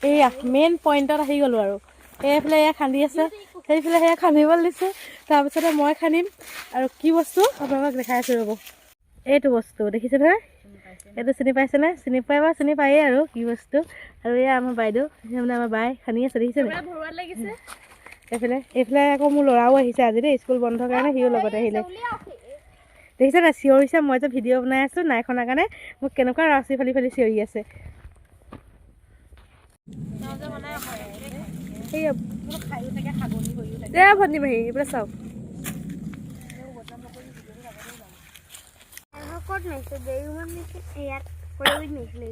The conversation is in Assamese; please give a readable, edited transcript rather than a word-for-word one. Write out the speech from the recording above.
এইয়া মেইন পইণ্টত আহি গ'লোঁ আৰু এইফালে এয়া খান্দি আছে সেইফালে সেয়া খান্দিবলৈ দিছোঁ তাৰপিছতে মই খান্দিম আৰু কি বস্তু আপোনালোকক দেখাই আছোঁ ৰ'ব এইটো বস্তু দেখিছে নহয় এইটো চিনি পাইছেনে চিনি পাই বা চিনি পায়েই আৰু কি বস্তু আৰু এয়া আমাৰ বাইদেউ মানে আমাৰ বাই খান্দি আছে দেখিছেনে এইফালে আকৌ মোৰ ল'ৰাও আহিছে আজি দেই স্কুল বন্ধৰ কাৰণে সিও লগতে আহিলে দেখিছে নাই চিঞৰিছে মই যে ভিডিঅ' বনাই আছোঁ নাই খনৰ কাৰণে মোক কেনেকুৱা ৰাচি ফালি ফালি চিঞৰি আছে ভণ্টি মাহী এইফালে চাওক ক'ত নাইছে দেউমান নাইছে ইয়াত পৰগুৰিত নাইছিলে